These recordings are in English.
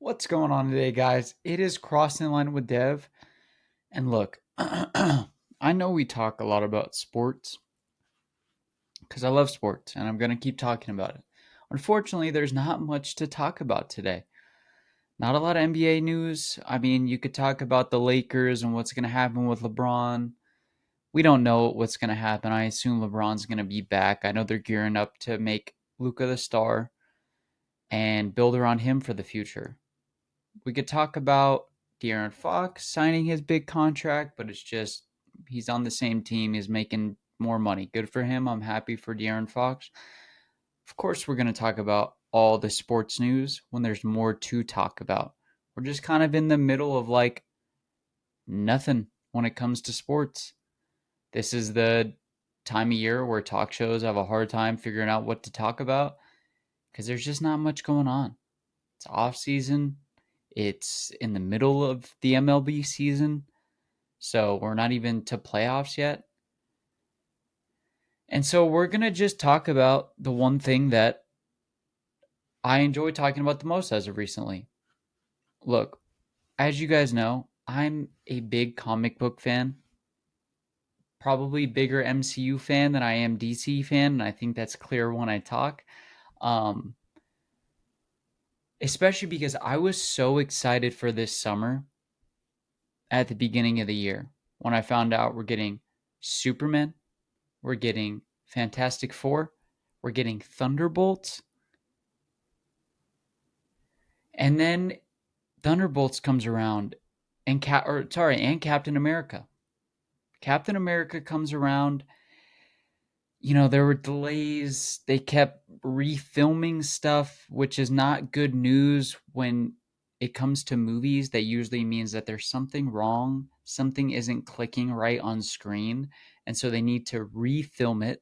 What's going on today, guys? It is Crossing the Line with Dev. And look, I know we talk a lot about sports because I love sports and I'm going to keep talking about it. Unfortunately, there's not much to talk about today. Not a lot of NBA news. I mean, you could talk about the Lakers and what's going to happen with LeBron. We don't know what's going to happen. I assume LeBron's going to be back. I know they're gearing up to make Luka the star and build around him for the future. We could talk about De'Aaron Fox signing his big contract, but it's just he's on the same team. He's making more money. Good for him. I'm happy for De'Aaron Fox. Of course, we're going to talk about all the sports news when there's more to talk about. We're just kind of in the middle of like nothing when it comes to sports. This is the time of year where talk shows have a hard time figuring out what to talk about because there's just not much going on. It's off season. It's in the middle of the MLB season. So we're not even to playoffs yet. And so we're going to just talk about the one thing that I enjoy talking about the most as of recently. Look, as you guys know, I'm a big comic book fan, probably bigger MCU fan than I am DC fan, and I think that's clear when I talk. Um, Especially because I was so excited for this summer at the beginning of the year when I found out we're getting Superman, we're getting Fantastic Four, we're getting Thunderbolts, and then Thunderbolts comes around and and Captain America. Captain America comes around. You know, there were delays. They kept refilming stuff, which is not good news when it comes to movies. That usually means that there's something wrong, something isn't clicking right on screen, and so they need to refilm it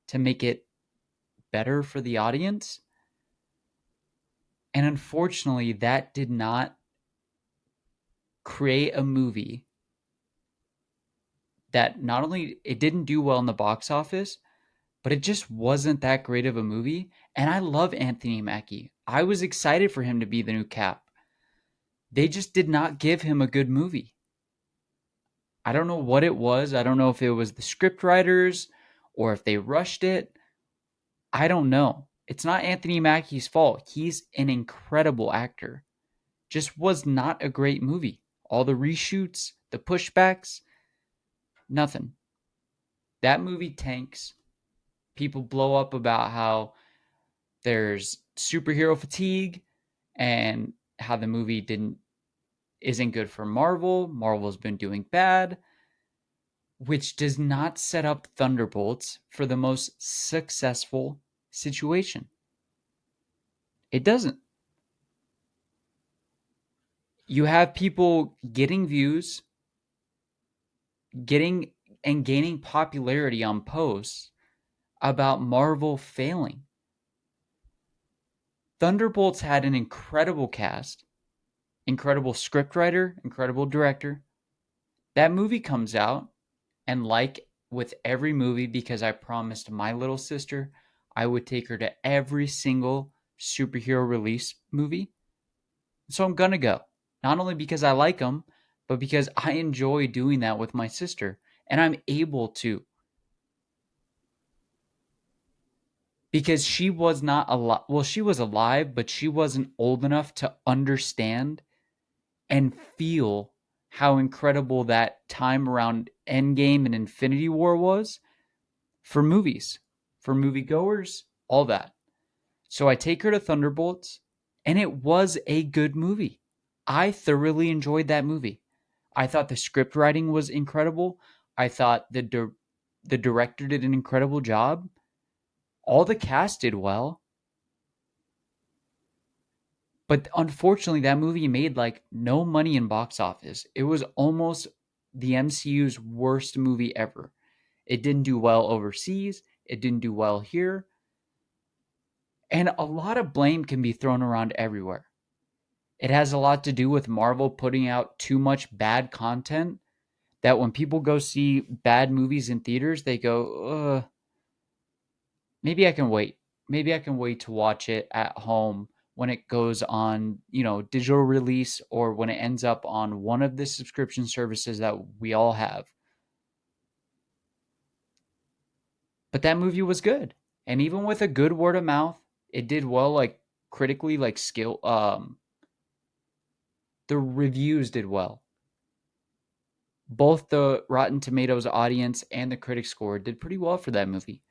to make it better for the audience. And unfortunately, that did not create a movie that not only it didn't do well in the box office, but it just wasn't that great of a movie. And I love Anthony Mackie. I was excited for him to be the new Cap. They just did not give him a good movie. I don't know what it was. I don't know if it was the script writers or if they rushed it. I don't know. It's not Anthony Mackie's fault. He's an incredible actor. Just was not a great movie. All the reshoots, the pushbacks, nothing. That movie tanks. People blow up about how there's superhero fatigue and how the movie didn't isn't good for Marvel. Marvel's been doing bad, which does not set up Thunderbolts for the most successful situation. It doesn't. You have people getting views, getting and gaining popularity on posts about Marvel failing. Thunderbolts had an incredible cast, incredible scriptwriter, incredible director. That movie comes out, and like with every movie, because I promised my little sister I would take her to every single superhero release movie. So I'm going to go. Not only because I like them, but because I enjoy doing that with my sister. And I'm able to. Because she was not alive. Well, she was alive, but she wasn't old enough to understand and feel how incredible that time around Endgame and Infinity War was for movies, for moviegoers, all that. So I take her to Thunderbolts, and it was a good movie. I thoroughly enjoyed that movie. I thought the script writing was incredible. I thought the director did an incredible job. All the cast did well. But unfortunately, that movie made like no money in box office. It was almost the MCU's worst movie ever. It didn't do well overseas. It didn't do well here. And a lot of blame can be thrown around everywhere. It has a lot to do with Marvel putting out too much bad content that when people go see bad movies in theaters, they go, maybe I can wait. Maybe I can wait to watch it at home when it goes on, digital release or when it ends up on one of the subscription services that we all have. But that movie was good. And even with a good word of mouth, it did well, like critically, like the reviews did well. Both the Rotten Tomatoes audience and the critic score did pretty well for that movie.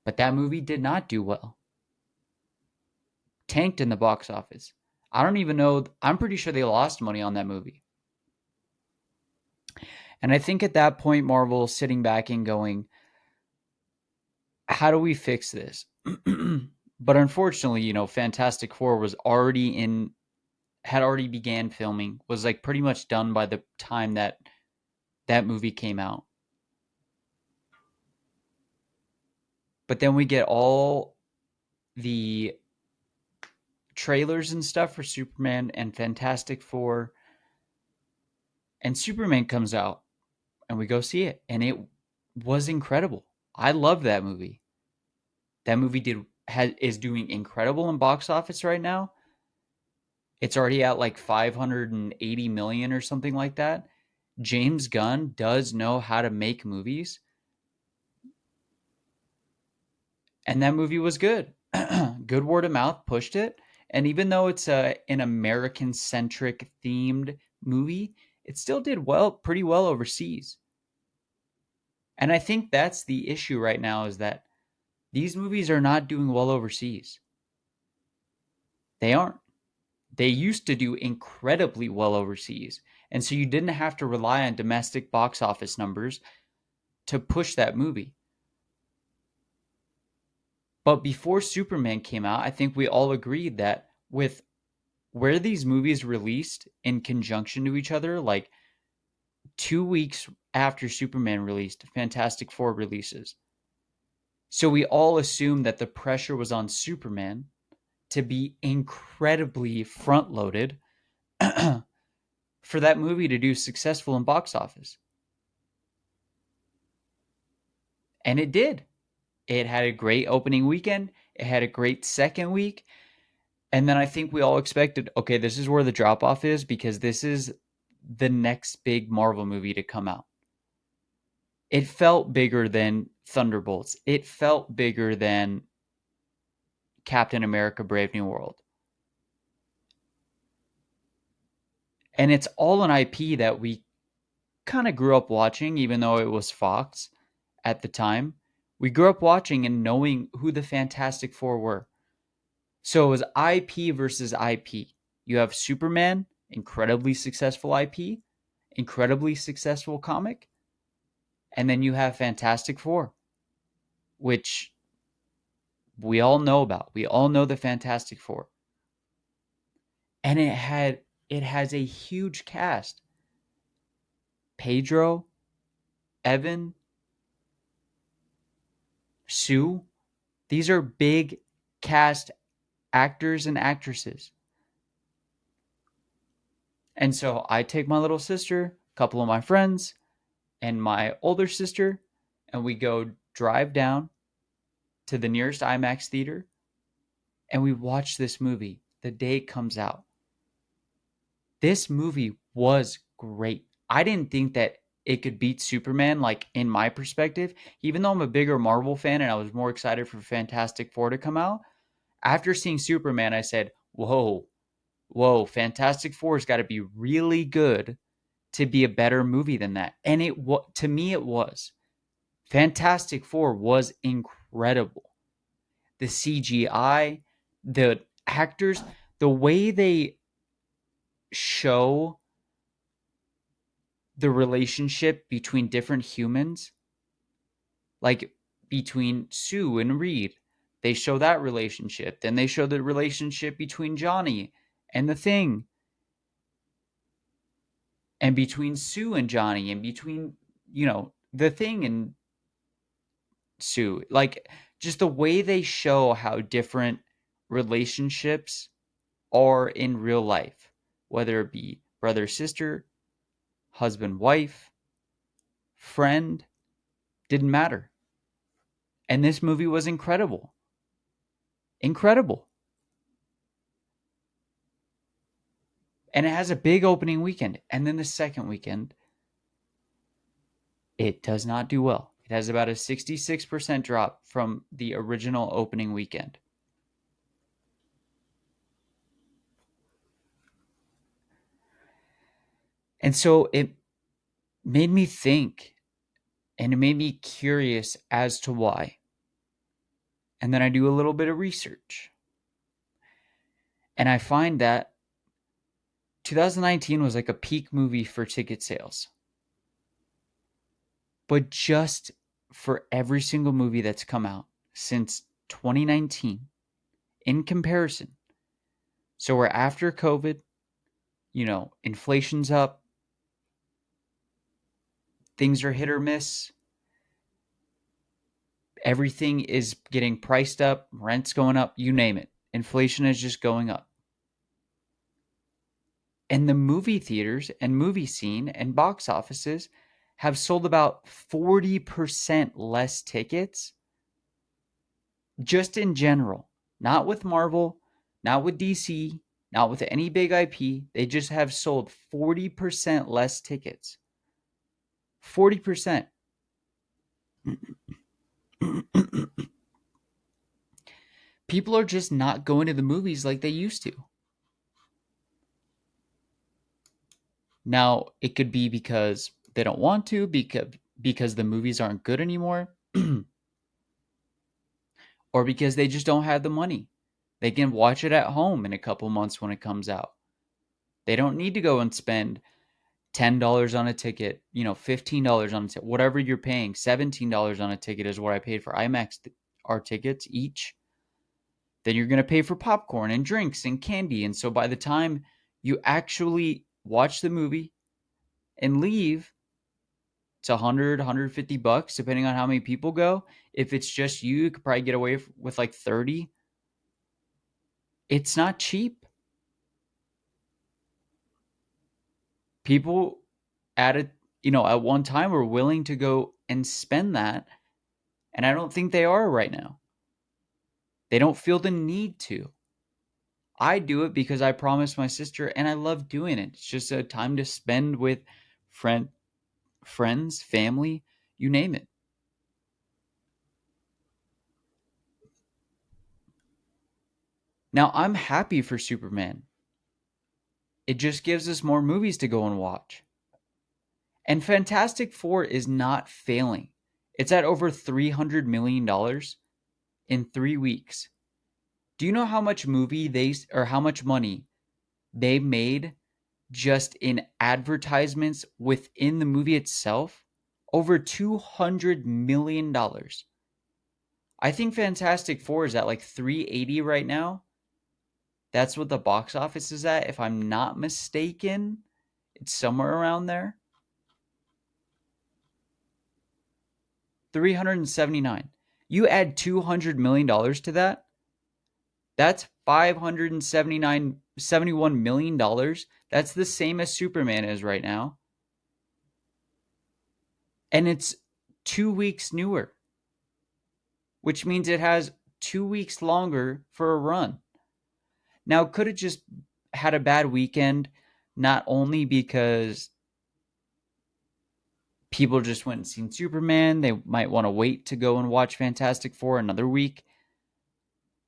But that movie did not do well. Tanked in the box office. I don't even know. I'm pretty sure they lost money on that movie. And I think at that point, Marvel sitting back and going, how do we fix this? But unfortunately, Fantastic Four had already began filming, was like pretty much done by the time that movie came out. But then we get all the trailers and stuff for Superman and Fantastic Four, and Superman comes out, and we go see it, and it was incredible. I love that movie. That movie is doing incredible in box office right now. It's already at like 580 million or something like that. James Gunn does know how to make movies. And that movie was good. Good word of mouth pushed it. And even though it's an American centric themed movie, it still did pretty well overseas. And I think that's the issue right now, is that these movies are not doing well overseas. They aren't. They used to do incredibly well overseas. And so you didn't have to rely on domestic box office numbers to push that movie. But before Superman came out, I think we all agreed that with where these movies released in conjunction to each other, like 2 weeks after Superman released, Fantastic Four releases. So we all assumed that the pressure was on Superman to be incredibly front loaded for that movie to do successful in box office. And it did. It had a great opening weekend. It had a great second week. And then I think we all expected, okay, this is where the drop off is, because this is the next big Marvel movie to come out. It felt bigger than Thunderbolts. It felt bigger than Captain America Brave New World. And it's all an IP that we kind of grew up watching, even though it was Fox at the time. We grew up watching and knowing who the Fantastic Four were. So it was IP versus IP. You have Superman, incredibly successful IP, incredibly successful comic. And then you have Fantastic Four, which we all know about. We all know the Fantastic Four. And it has a huge cast. Pedro, Evan, Sue, these are big cast actors and actresses. And so I take my little sister, a couple of my friends, and my older sister, and we go drive down to the nearest IMAX theater, and we watch this movie the day it comes out. This movie was great. I didn't think that it could beat Superman, like in my perspective, even though I'm a bigger Marvel fan and I was more excited for Fantastic Four to come out. After seeing Superman, I said, whoa, Fantastic Four has got to be really good to be a better movie than that. And to me, it was. Fantastic Four was incredible. The CGI, the actors, the way they show the relationship between different humans, like between Sue and Reed. They show that relationship. Then they show the relationship between Johnny and the Thing. And between Sue and Johnny, and between, the Thing and Sue. Like, just the way they show how different relationships are in real life, whether it be brother, sister, husband, wife, friend, didn't matter. And this movie was incredible. Incredible. And it has a big opening weekend. And then the second weekend, it does not do well. It has about a 66% drop from the original opening weekend. And so it made me think and it made me curious as to why. And then I do a little bit of research. And I find that 2019 was like a peak movie for ticket sales. But just for every single movie that's come out since 2019, in comparison, so we're after COVID, inflation's up, things are hit or miss, everything is getting priced up, rent's going up, you name it. Inflation is just going up. And the movie theaters and movie scene and box offices have sold about 40% less tickets just in general. Not with Marvel, not with DC, not with any big IP. They just have sold 40% less tickets. 40%. People are just not going to the movies like they used to. Now, it could be because they don't want to, because the movies aren't good anymore, or because they just don't have the money. They can watch it at home in a couple months when it comes out. They don't need to go and spend $10 on a ticket, $15 on a ticket, whatever you're paying. $17 on a ticket is what I paid for IMAX our tickets each. Then you're going to pay for popcorn and drinks and candy. And so by the time you actually watch the movie and leave, it's 100, 150 bucks, depending on how many people go. If it's just you, you could probably get away with like 30. It's not cheap. People at one time were willing to go and spend that. And I don't think they are right now. They don't feel the need to. I do it because I promised my sister and I love doing it. It's just a time to spend with friends, family, you name it. Now, I'm happy for Superman. It just gives us more movies to go and watch. And Fantastic Four is not failing. It's at over $300 million in 3 weeks. Do you know how much how much money they made just in advertisements within the movie itself? Over $200 million. I think Fantastic Four is at like 380 right now. That's what the box office is at, if I'm not mistaken. It's somewhere around there. 379. You add $200 million to that, that's $571 million. That's the same as Superman is right now. And it's 2 weeks newer, which means it has 2 weeks longer for a run. Now, could it just had a bad weekend, not only because people just went and seen Superman, they might want to wait to go and watch Fantastic Four another week,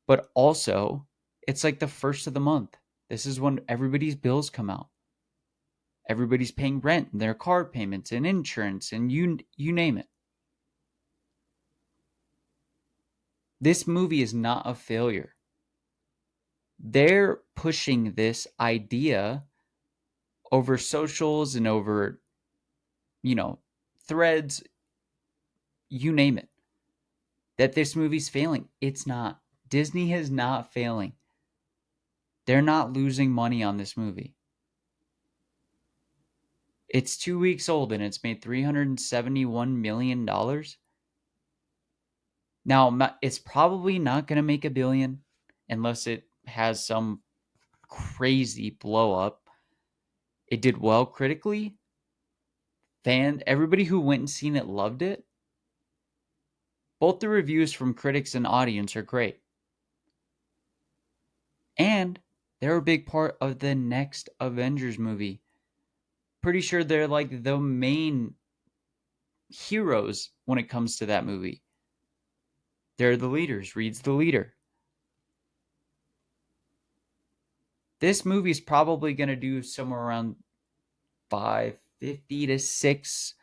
but also it's like the first of the month. This is when everybody's bills come out. Everybody's paying rent and their car payments and insurance and you name it. This movie is not a failure. They're pushing this idea over socials and over, threads, you name it, that this movie's failing. It's not. Disney is not failing. They're not losing money on this movie. It's 2 weeks old and it's made $371 million. Now, it's probably not going to make $1 billion unless it has some crazy blow up. It did well critically. Everybody who went and seen it loved it. Both the reviews from critics and audience are great. And They're a big part of the next Avengers movie. Pretty sure they're like the main heroes when it comes to that movie. They're the leaders. Reed's the leader. This movie's probably going to do somewhere around 550 to 6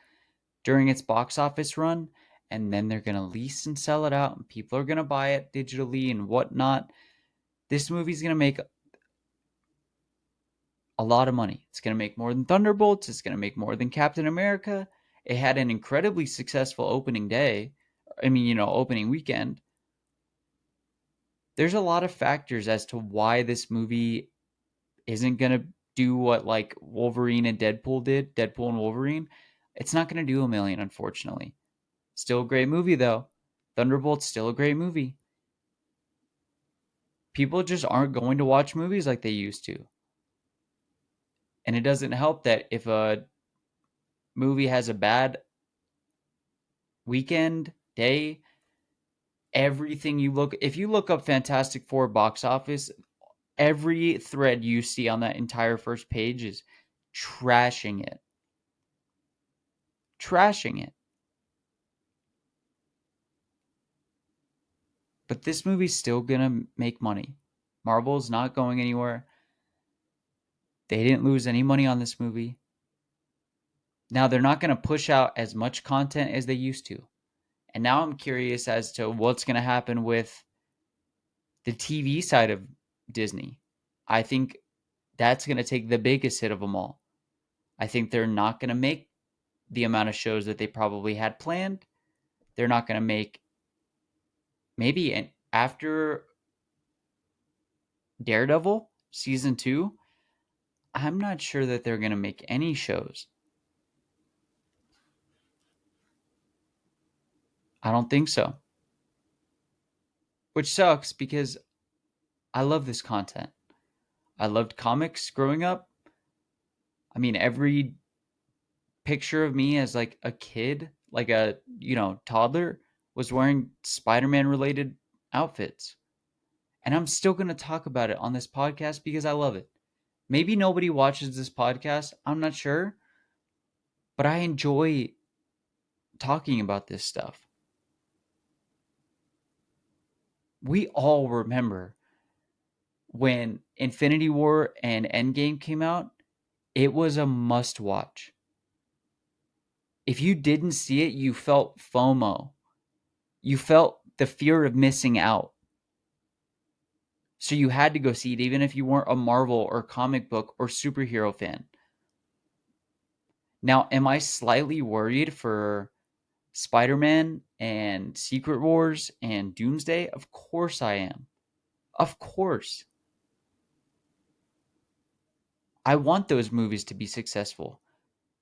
during its box office run, and then they're going to lease and sell it out, and people are going to buy it digitally and whatnot. This movie's going to make a lot of money. It's going to make more than Thunderbolts. It's going to make more than Captain America. It had an incredibly successful opening day. Opening weekend. There's a lot of factors as to why this movie isn't going to do what like Wolverine and Deadpool did, Deadpool and Wolverine. It's not going to do a million, unfortunately. Still a great movie, though. Thunderbolt's still a great movie. People just aren't going to watch movies like they used to. And it doesn't help that if a movie has a bad weekend, day, if you look up Fantastic Four box office, every thread you see on that entire first page is trashing it. Trashing it. But this movie's still gonna make money. Marvel's not going anywhere. They didn't lose any money on this movie. Now they're not gonna push out as much content as they used to. And now I'm curious as to what's gonna happen with the TV side of Disney. I think that's gonna take the biggest hit of them all. I think they're not gonna make the amount of shows that they probably had planned. They're not gonna make maybe after Daredevil season 2, I'm not sure that they're going to make any shows. I don't think so. Which sucks because I love this content. I loved comics growing up. I mean, every picture of me as like a kid, like a, toddler, was wearing Spider-Man related outfits. And I'm still going to talk about it on this podcast because I love it. Maybe nobody watches this podcast. I'm not sure. But I enjoy talking about this stuff. We all remember when Infinity War and Endgame came out, it was a must watch. If you didn't see it, you felt FOMO. You felt the fear of missing out. So you had to go see it, even if you weren't a Marvel or comic book or superhero fan. Now, am I slightly worried for Spider-Man and Secret Wars and Doomsday? Of course I am. Of course. I want those movies to be successful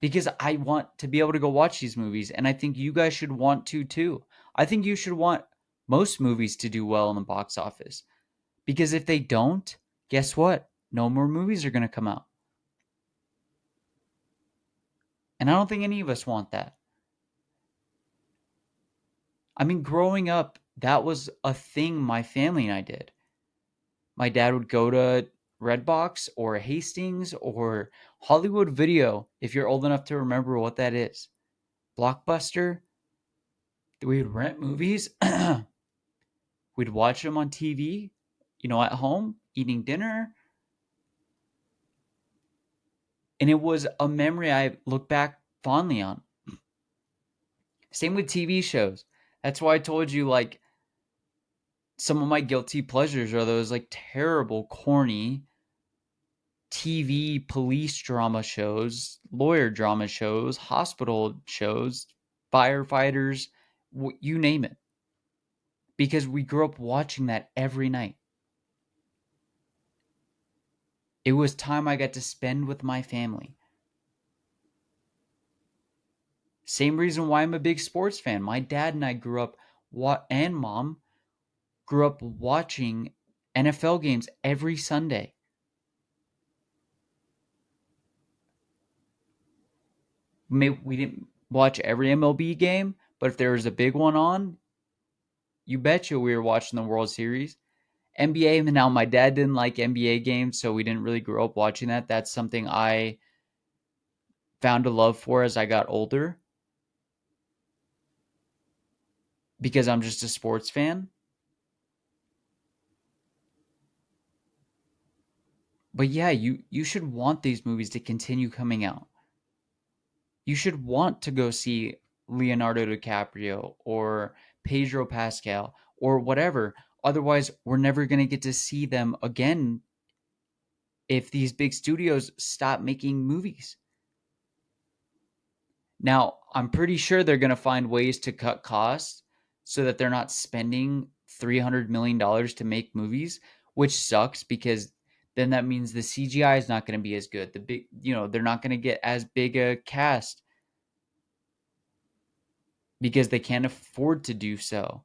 because I want to be able to go watch these movies, and I think you guys should want to too. I think you should want most movies to do well in the box office because if they don't, guess what? No more movies are going to come out. And I don't think any of us want that. I mean, growing up, that was a thing my family and I did. My dad would go to Redbox or Hastings or Hollywood Video, if you're old enough to remember what that is. Blockbuster. We would rent movies. We'd watch them on TV, at home, eating dinner. And it was a memory I look back fondly on. Same with TV shows. That's why I told you, like, some of my guilty pleasures are those, like, terrible, corny TV police drama shows, lawyer drama shows, hospital shows, firefighters, you name it. Because we grew up watching that every night. It was time I got to spend with my family. Same reason why I'm a big sports fan. My dad and I grew up, and mom grew up watching NFL games every Sunday. We didn't watch every MLB game, but if there was a big one on, you betcha we were watching the World Series. NBA, now my dad didn't like NBA games, so we didn't really grow up watching that. That's something I found a love for as I got older because I'm just a sports fan. But yeah, you should want these movies to continue coming out. You should want to go see Leonardo DiCaprio or Pedro Pascal or whatever. Otherwise, we're never going to get to see them again if these big studios stop making movies. Now, I'm pretty sure they're going to find ways to cut costs so that they're not spending $300 million to make movies, which sucks because then that means the CGI is not going to be as good. They're not going to get as big a cast because they can't afford to do so.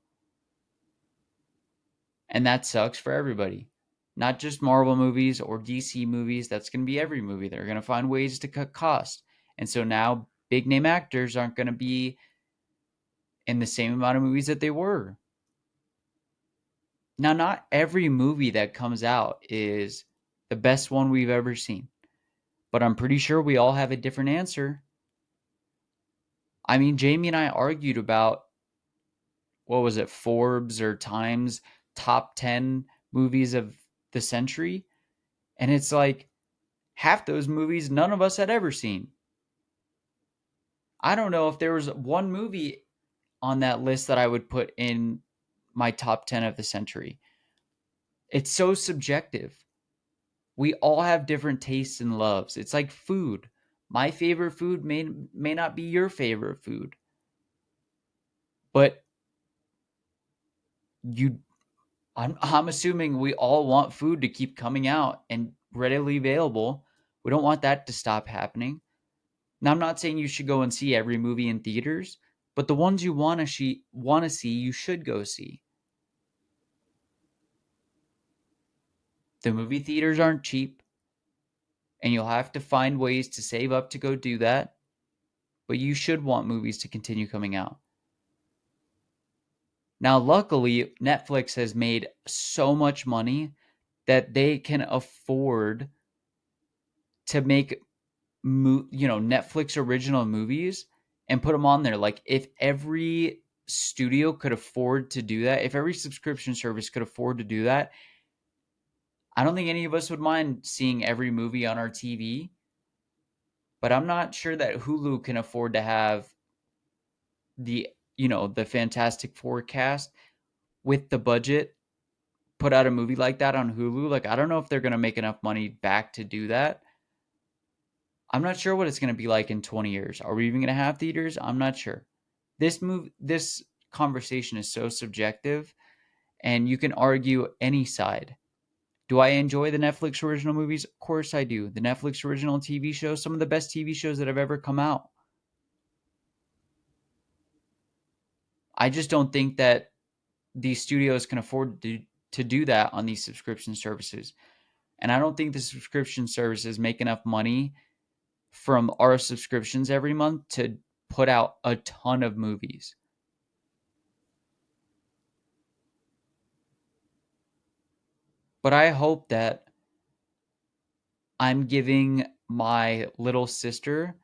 And that sucks for everybody. Not just Marvel movies or DC movies, that's going to be every movie. They're going to find ways to cut costs. And so now big name actors aren't going to be in the same amount of movies that they were. Now, not every movie that comes out is the best one we've ever seen, but I'm pretty sure we all have a different answer. I mean, Jamie and I argued about what was it, Forbes or Times top 10 movies of the century. And it's like half those movies none of us had ever seen. I don't know if there was one movie on that list that I would put in my top 10 of the century. It's so subjective. We all have different tastes and loves. It's like food. My favorite food may not be your favorite food. But you I'm assuming we all want food to keep coming out and readily available. We don't want that to stop happening. Now I'm not saying you should go and see every movie in theaters, but the ones you want to see, you should go see. The movie theaters aren't cheap, and you'll have to find ways to save up to go do that, but you should want movies to continue coming out. Now, luckily, Netflix has made so much money that they can afford to make Netflix original movies and put them on there. Like if every studio could afford to do that, if every subscription service could afford to do that, I don't think any of us would mind seeing every movie on our TV. But I'm not sure that Hulu can afford to have the the Fantastic Four cast with the budget put out a movie like that on Hulu. Like I don't know if they're going to make enough money back to do that. I'm not sure what it's going to be like in 20 years. Are we even going to have theaters? I'm not sure. This conversation is so subjective and you can argue any side. Do I enjoy the Netflix original movies? Of course I do. The Netflix original TV shows, some of the best TV shows that have ever come out. I just don't think that these studios can afford to do that on these subscription services. And I don't think the subscription services make enough money from our subscriptions every month to put out a ton of movies. But I hope that I'm giving my little sister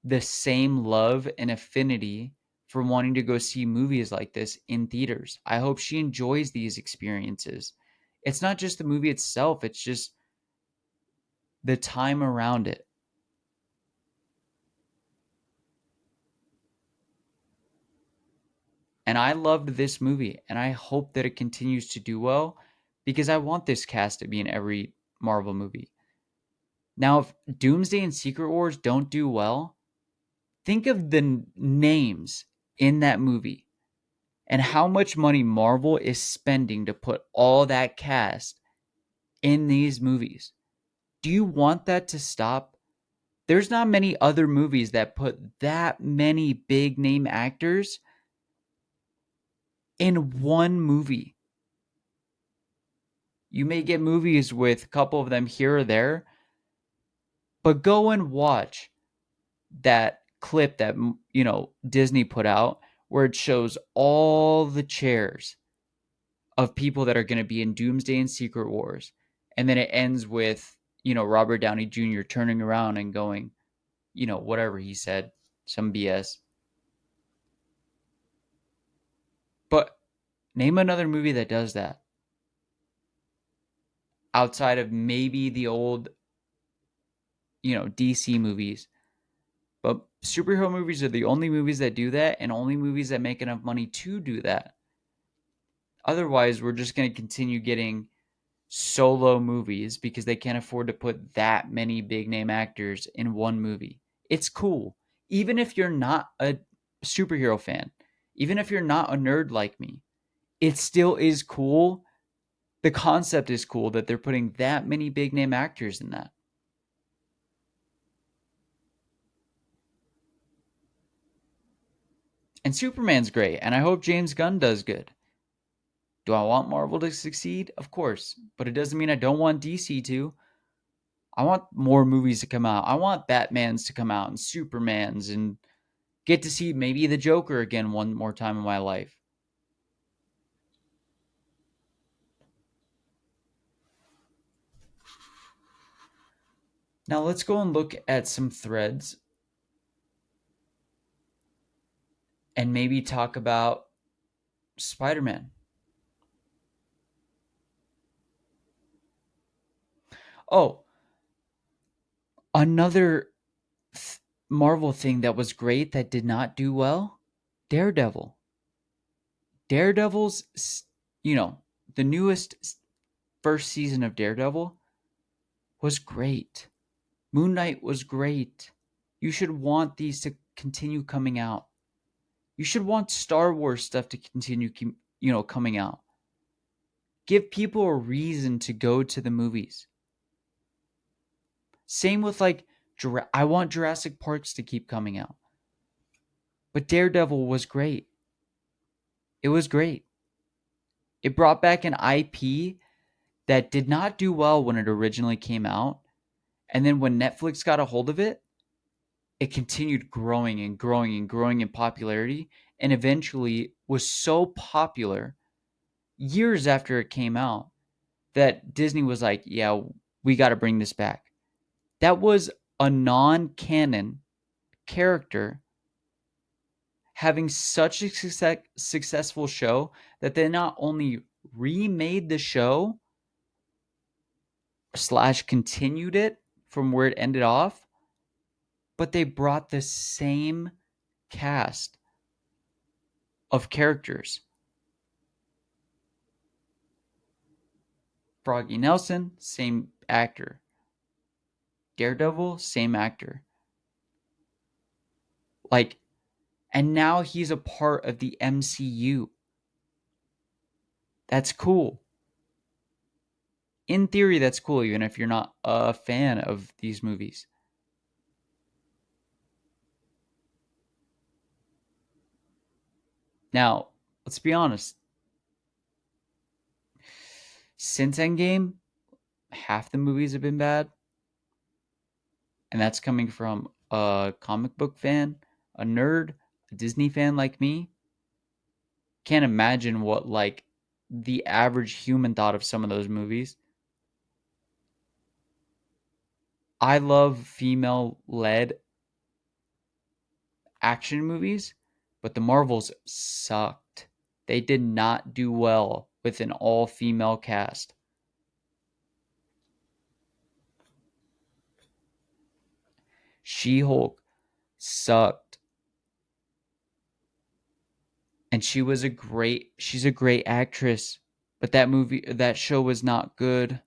the same love and affinity for wanting to go see movies like this in theaters. I hope she enjoys these experiences. It's not just the movie itself, it's just the time around it. And I loved this movie, and I hope that it continues to do well because I want this cast to be in every Marvel movie. Now, if Doomsday and Secret Wars don't do well, think of the names in that movie and how much money Marvel is spending to put all that cast in these movies. Do you want that to stop? There's not many other movies that put that many big name actors in one movie. You may get movies with a couple of them here or there, but go and watch that clip that Disney put out where it shows all the chairs of people that are going to be in Doomsday and Secret Wars. And then it ends with, Robert Downey Jr. turning around and going, whatever he said, some BS. But name another movie that does that outside of maybe the old, DC movies. But superhero movies are the only movies that do that and only movies that make enough money to do that. Otherwise, we're just going to continue getting solo movies because they can't afford to put that many big name actors in one movie. It's cool. Even if you're not a superhero fan, even if you're not a nerd like me, it still is cool. The concept is cool that they're putting that many big name actors in that. And Superman's great, and I hope James Gunn does good. Do I want Marvel to succeed? Of course. But it doesn't mean I don't want DC to. I want more movies to come out. I want Batmans to come out and Supermans and get to see maybe the Joker again one more time in my life. Now let's go and look at some threads and maybe talk about Spider-Man. Oh, another Marvel thing that was great that did not do well, Daredevil. Daredevil's, the newest first season of Daredevil was great. Moon Knight was great. You should want these to continue coming out. You should want Star Wars stuff to continue, coming out. Give people a reason to go to the movies. Same with I want Jurassic Parks to keep coming out. But Daredevil was great. It was great. It brought back an IP that did not do well when it originally came out. And then when Netflix got a hold of it, it continued growing and growing and growing in popularity and eventually was so popular years after it came out that Disney was like, yeah, we got to bring this back. That was a non-canon character having such a successful show that they not only remade the show / continued it from where it ended off, but they brought the same cast of characters. Froggy Nelson, same actor. Daredevil, same actor. And now he's a part of the MCU. That's cool. In theory, that's cool, even if you're not a fan of these movies. Now, let's be honest. Since Endgame, half the movies have been bad. And that's coming from a comic book fan, a nerd, a Disney fan like me. Can't imagine what the average human thought of some of those movies. I love female-led action movies, but the Marvels sucked. They did not do well with an all-female cast. She-Hulk sucked. And she's a great actress, but that show was not good.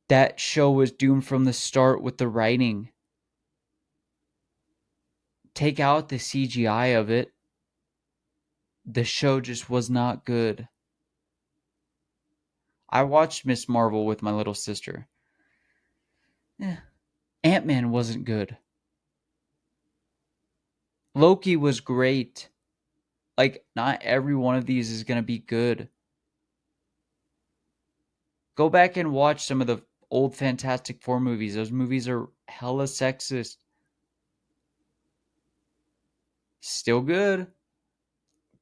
That show was doomed from the start with the writing. Take out the CGI of it. The show just was not good. I watched Miss Marvel with my little sister. Ant-Man wasn't good. Loki was great. Not every one of these is going to be good. Go back and watch some of the old Fantastic Four movies. Those movies are hella sexist. Still good.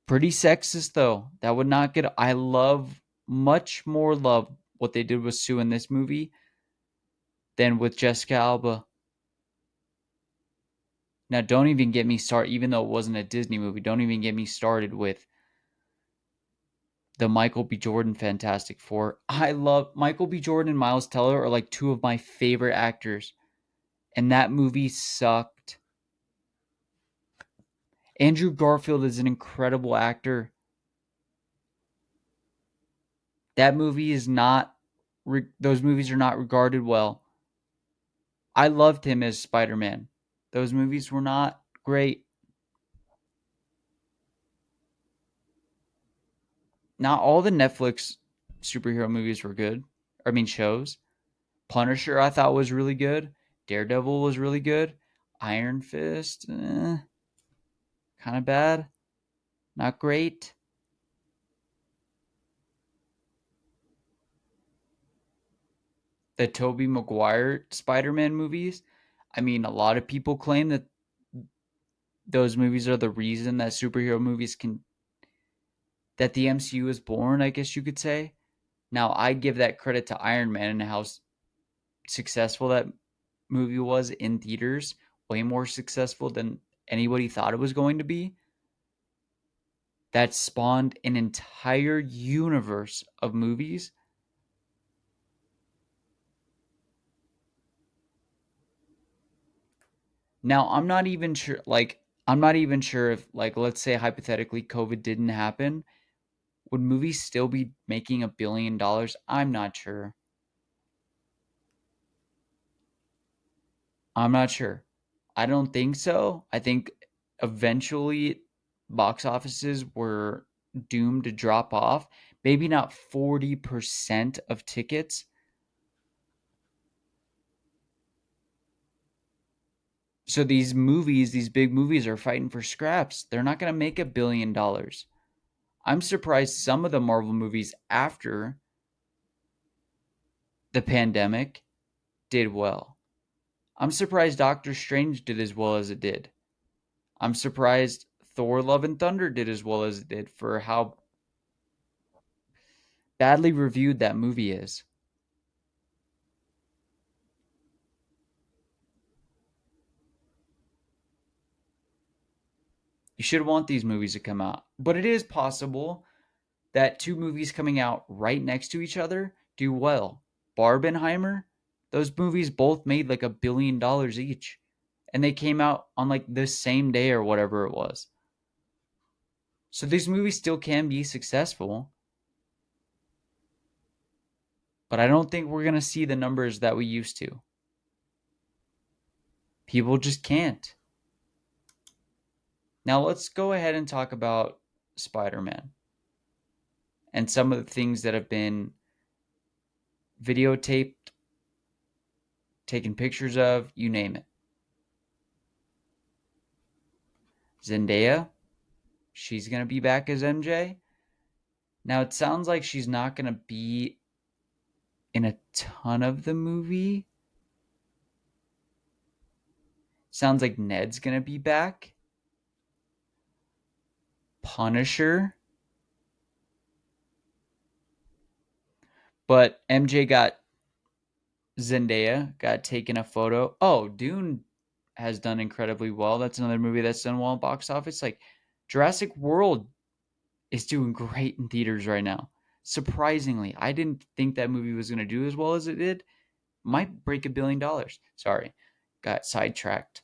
Pretty sexist though. That would not get. I love much more love what they did with Sue in this movie than with Jessica Alba. Now, don't even get me started. Even though it wasn't a Disney movie, don't even get me started with the Michael B. Jordan Fantastic Four. I love Michael B. Jordan and Miles Teller are like two of my favorite actors, and that movie sucked. Andrew Garfield is an incredible actor. That movie is not. Those movies are not regarded well. I loved him as Spider-Man. Those movies were not great. Not all the Netflix superhero movies were good. I mean, shows. Punisher, I thought was really good. Daredevil was really good. Iron Fist, kind of bad. Not great. The Tobey Maguire Spider-Man movies. I mean, a lot of people claim that those movies are the reason that superhero movies can that the MCU is born, I guess you could say. Now, I give that credit to Iron Man and how successful that movie was in theaters, way more successful than anybody thought it was going to be. That spawned an entire universe of movies. Now, I'm not even sure if, like, let's say hypothetically COVID didn't happen, would movies still be making $1 billion? I'm not sure. I'm not sure. I don't think so. I think eventually box offices were doomed to drop off. Maybe not 40% of tickets. So these movies, these big movies are fighting for scraps. They're not going to make $1 billion. I'm surprised some of the Marvel movies after the pandemic did well. I'm surprised Doctor Strange did as well as it did. I'm surprised Thor Love and Thunder did as well as it did for how badly reviewed that movie is. You should want these movies to come out. But it is possible that two movies coming out right next to each other do well. Barbenheimer, those movies both made like $1 billion each. And they came out on like the same day or whatever it was. So these movies still can be successful. But I don't think we're going to see the numbers that we used to. People just can't. Now let's go ahead and talk about Spider Man and some of the things that have been videotaped, taken pictures of, you name it. Zendaya, she's going to be back as MJ. Now it sounds like she's not going to be in a ton of the movie. Sounds like Ned's going to be back. Punisher. But MJ got Zendaya, got taken a photo. Oh, Dune has done incredibly well. That's another movie that's done well in box office. Like Jurassic World is doing great in theaters right now. Surprisingly, I didn't think that movie was going to do as well as it did. Might break $1 billion. Sorry, got sidetracked.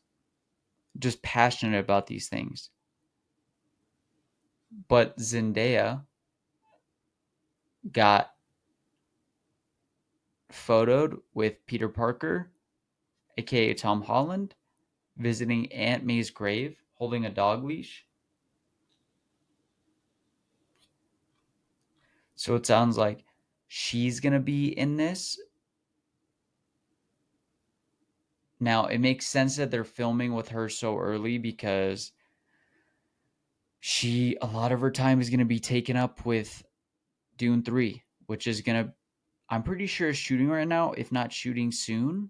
Just passionate about these things. But Zendaya got photoed with Peter Parker, aka Tom Holland, visiting Aunt May's grave, holding a dog leash. So it sounds like she's going to be in this. Now, it makes sense that they're filming with her so early because a lot of her time is going to be taken up with Dune 3, which is going to, I'm pretty sure is shooting right now, if not shooting soon.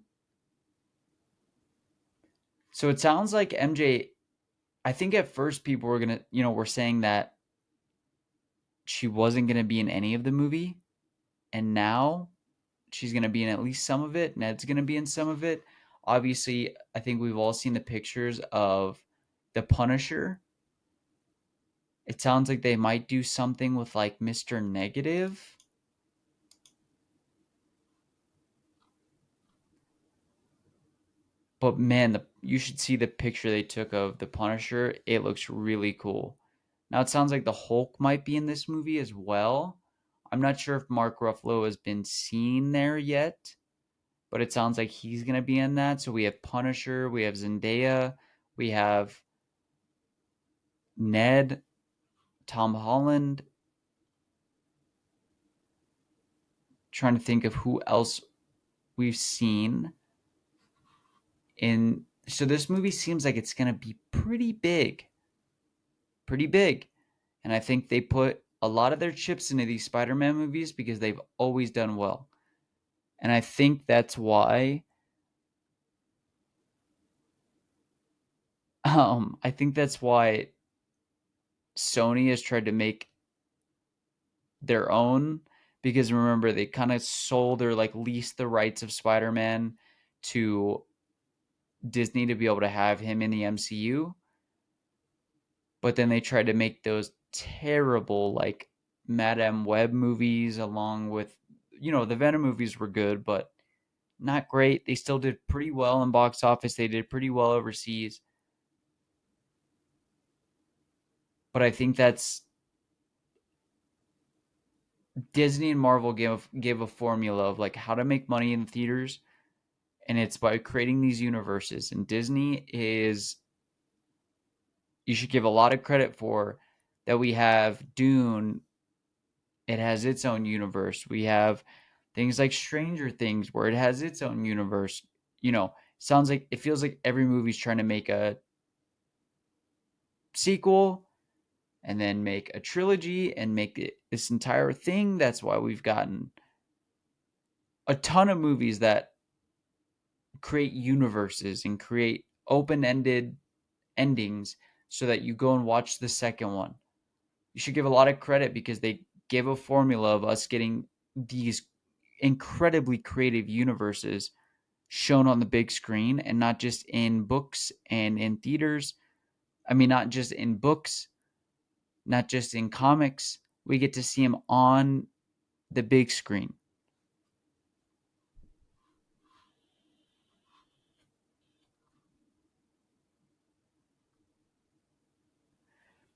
So it sounds like MJ, I think at first people were going to, were saying that she wasn't going to be in any of the movie, and now she's going to be in at least some of it. Ned's going to be in some of it. Obviously, I think we've all seen the pictures of the Punisher. It sounds like they might do something with like Mr. Negative. But man, you should see the picture they took of the Punisher. It looks really cool. Now it sounds like the Hulk might be in this movie as well. I'm not sure if Mark Ruffalo has been seen there yet, but it sounds like he's going to be in that. So we have Punisher, we have Zendaya, we have Ned, Tom Holland. Trying to think of who else we've seen in. So this movie seems like it's going to be pretty big. Pretty big. And I think they put a lot of their chips into these Spider-Man movies because they've always done well. And I think that's why I think that's why Sony has tried to make their own, because remember they kind of sold or like leased the rights of Spider-Man to Disney to be able to have him in the MCU, but then they tried to make those terrible like Madame Web movies along with, the Venom movies were good but not great. They still did pretty well in box office. They did pretty well overseas. But I think that's Disney and Marvel gave a formula of like how to make money in theaters, and it's by creating these universes. And Disney is, you should give a lot of credit for that. We have Dune, it has its own universe. We have things like Stranger Things where it has its own universe. Sounds like it feels like every movie's trying to make a sequel and then make a trilogy and make it this entire thing. That's why we've gotten a ton of movies that create universes and create open-ended endings so that you go and watch the second one. You should give a lot of credit because they gave a formula of us getting these incredibly creative universes shown on the big screen and not just in books and in theaters. I mean, not just in books, not just in comics. We get to see them on the big screen.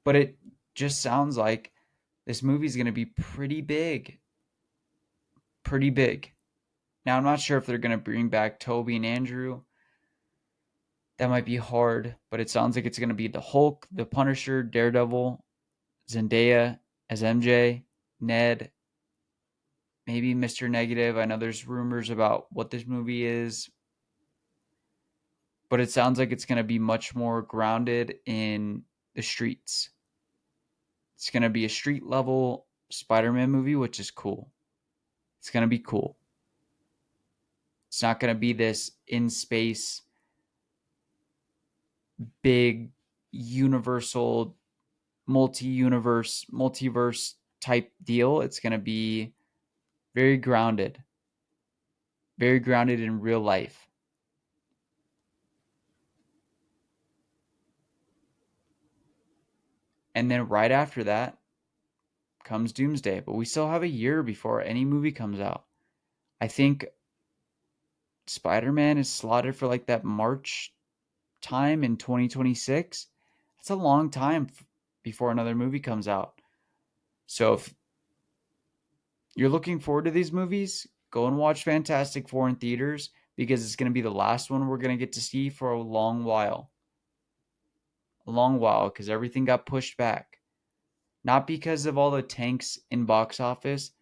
But it just sounds like this movie's going to be pretty big. Pretty big. Now, I'm not sure if they're going to bring back Toby and Andrew. That might be hard, but it sounds like it's going to be the Hulk, the Punisher, Daredevil, Zendaya as MJ, Ned, maybe Mr. Negative. I know there's rumors about what this movie is, but it sounds like it's going to be much more grounded in the streets. It's going to be a street level Spider-Man movie, which is cool. It's going to be cool. It's not going to be this in space, big, universal, multiverse type deal. It's going to be very grounded in real life. And then right after that comes Doomsday, but we still have a year before any movie comes out. I think Spider-Man is slotted for like that March time in 2026. That's a long time before another movie comes out. So if you're looking forward to these movies, go and watch Fantastic Four in theaters because it's going to be the last one we're going to get to see for a long while. A long while because everything got pushed back. Not because of all the tanks in box office,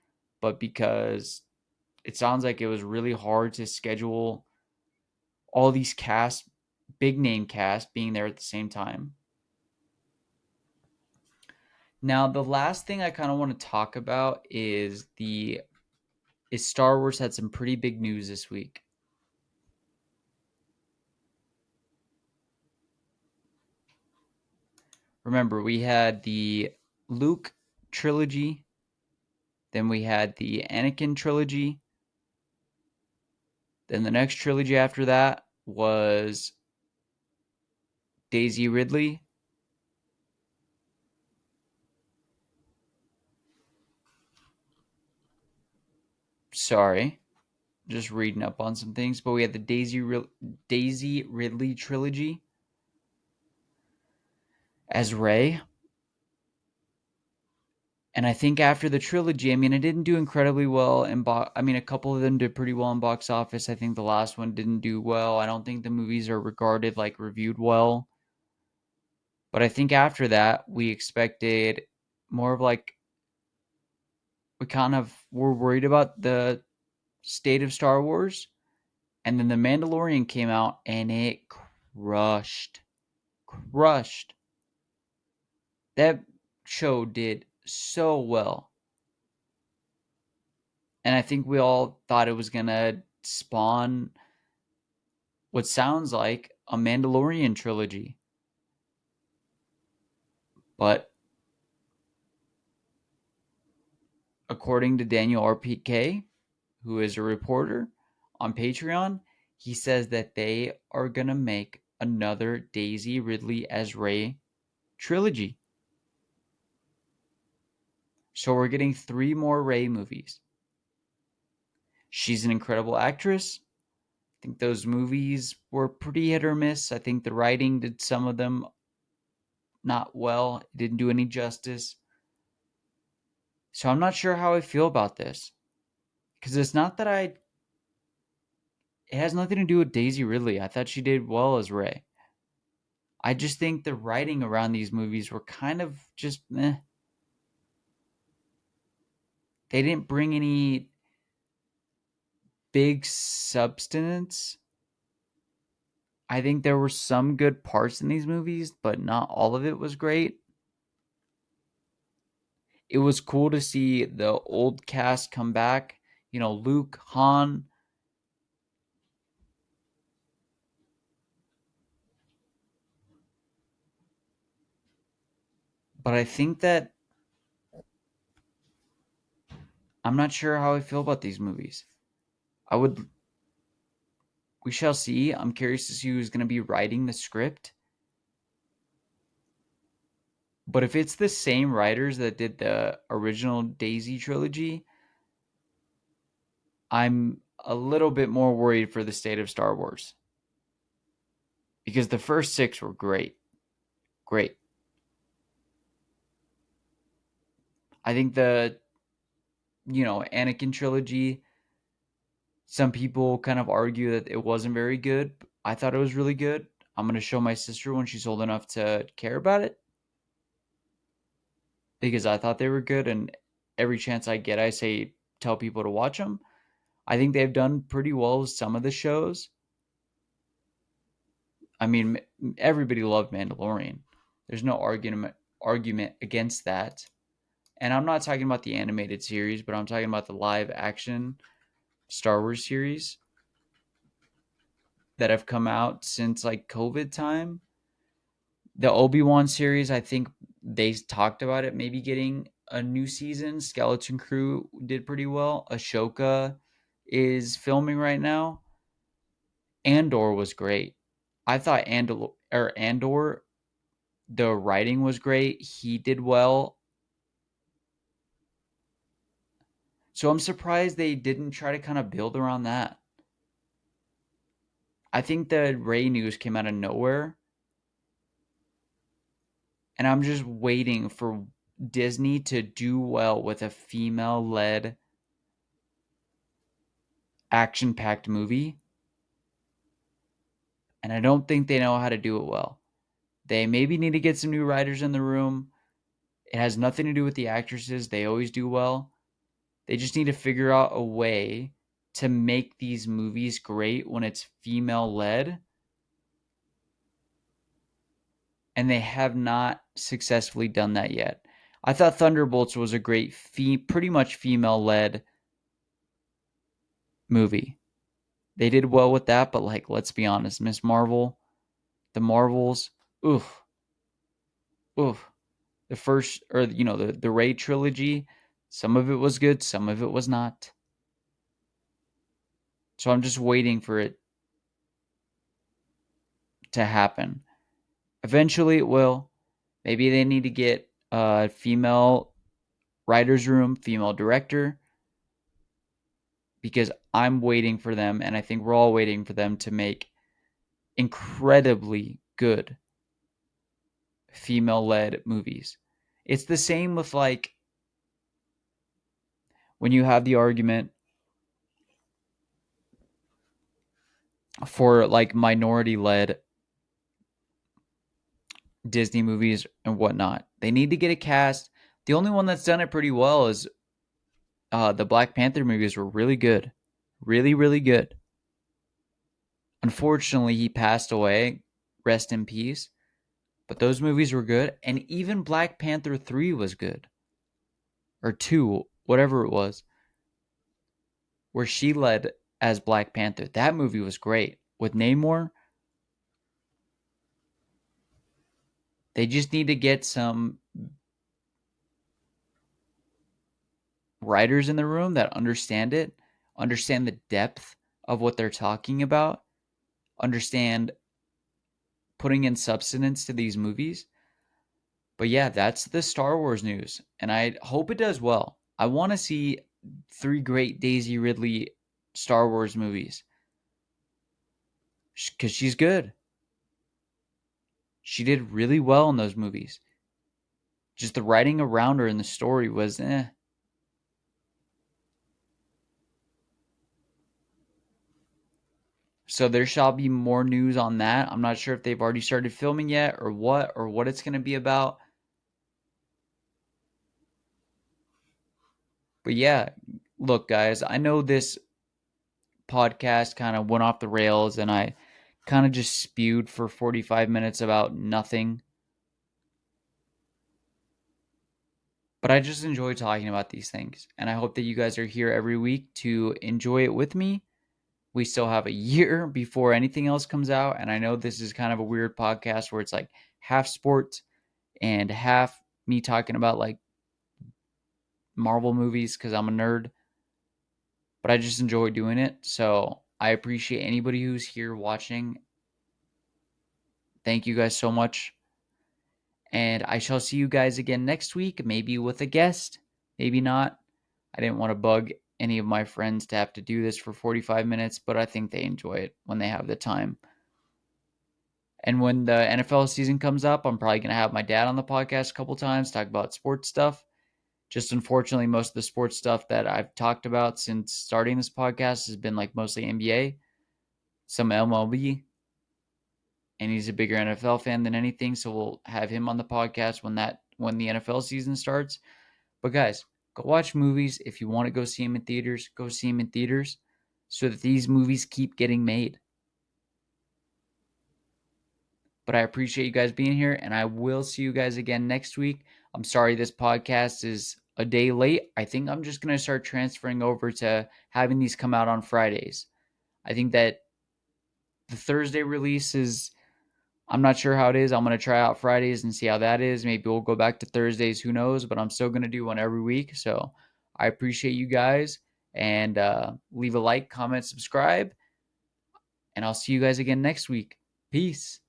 but because it sounds like it was really hard to schedule all these casts, big name cast being there at the same time. Now, the last thing I kind of want to talk about is Star Wars had some pretty big news this week. Remember, we had the Luke trilogy. Then we had the Anakin trilogy. Then the next trilogy after that was Daisy Ridley. Sorry, just reading up on some things. But we had the Daisy Ridley trilogy as Rey. And I think after the trilogy, I mean, it didn't do incredibly well I mean, a couple of them did pretty well in box office. I think the last one didn't do well. I don't think the movies are regarded like reviewed well. But I think after that, we expected more of like we kind of were worried about the state of Star Wars, and then the Mandalorian came out and it crushed. That show did so well. And I think we all thought it was going to spawn what sounds like a Mandalorian trilogy. But according to Daniel RPK, who is a reporter on Patreon, he says that they are going to make another Daisy Ridley as Rey trilogy. So we're getting 3 more Rey movies. She's an incredible actress. I think those movies were pretty hit or miss. I think the writing did some of them not well. It didn't do any justice. So I'm not sure how I feel about this. Because it's not that it has nothing to do with Daisy Ridley. I thought she did well as Rey. I just think the writing around these movies were kind of just meh. They didn't bring any big substance. I think there were some good parts in these movies, but not all of it was great. It was cool to see the old cast come back. You know, Luke, Han. But I think that I'm not sure how I feel about these movies. I would We shall see. I'm curious to see who's going to be writing the script. But if it's the same writers that did the original Daisy trilogy, I'm a little bit more worried for the state of Star Wars. Because the first 6 were great. Great. I think Anakin trilogy, some people kind of argue that it wasn't very good. I thought it was really good. I'm going to show my sister when she's old enough to care about it because I thought they were good. And every chance I get, I say, tell people to watch them. I think they've done pretty well with some of the shows. I mean, everybody loved Mandalorian. There's no argument against that. And I'm not talking about the animated series, but I'm talking about the live action Star Wars series that have come out since like COVID time. The Obi-Wan series, I think they talked about it maybe getting a new season. Skeleton Crew did pretty well. Ashoka is filming right now. Andor was great. I thought Andor, the writing was great. He did well. So I'm surprised they didn't try to kind of build around that. I think the Rey news came out of nowhere. And I'm just waiting for Disney to do well with a female led action packed movie. And I don't think they know how to do it well. They maybe need to get some new writers in the room. It has nothing to do with the actresses. They always do well. They just need to figure out a way to make these movies great when it's female led. And they have not successfully done that yet. I thought Thunderbolts was a great, pretty much female led movie. They did well with that, but like, let's be honest, Miss Marvel, the Marvels, oof, oof. The first, or the Rey trilogy, some of it was good, some of it was not. So I'm just waiting for it to happen. Eventually it will. Maybe they need to get a female writer's room, female director, because I'm waiting for them, and I think we're all waiting for them to make incredibly good female led movies. It's the same with like when you have the argument for like minority led Disney movies and whatnot. They need to get a cast. The only one that's done it pretty well is the Black Panther movies were really good. Really, really good. Unfortunately, he passed away. Rest in peace. But those movies were good. And even Black Panther 3 was good. Or 2, whatever it was. Where she led as Black Panther. That movie was great. With Namor, they just need to get some writers in the room that understand it, understand the depth of what they're talking about, understand putting in substance to these movies. But yeah, that's the Star Wars news, and I hope it does well. I want to see 3 great Daisy Ridley Star Wars movies because she's good. She did really well in those movies. Just the writing around her and the story was eh. So there shall be more news on that. I'm not sure if they've already started filming yet or what it's going to be about. But yeah, look guys, I know this podcast kind of went off the rails and I kind of just spewed for 45 minutes about nothing. But I just enjoy talking about these things. And I hope that you guys are here every week to enjoy it with me. We still have a year before anything else comes out. And I know this is kind of a weird podcast where it's like half sports and half me talking about like Marvel movies because I'm a nerd. But I just enjoy doing it. So I appreciate anybody who's here watching. Thank you guys so much. And I shall see you guys again next week, maybe with a guest, maybe not. I didn't want to bug any of my friends to have to do this for 45 minutes, but I think they enjoy it when they have the time. And when the NFL season comes up, I'm probably going to have my dad on the podcast a couple times, talk about sports stuff. Just unfortunately, most of the sports stuff that I've talked about since starting this podcast has been like mostly NBA, some MLB, and he's a bigger NFL fan than anything. So we'll have him on the podcast when the NFL season starts. But guys, go watch movies. If you want to go see them in theaters, go see them in theaters so that these movies keep getting made. But I appreciate you guys being here, and I will see you guys again next week. I'm sorry this podcast is a day late. I think I'm just going to start transferring over to having these come out on Fridays. I think that the Thursday release is, I'm not sure how it is. I'm going to try out Fridays and see how that is. Maybe we'll go back to Thursdays. Who knows? But I'm still going to do one every week. So I appreciate you guys. And leave a like, comment, subscribe. And I'll see you guys again next week. Peace.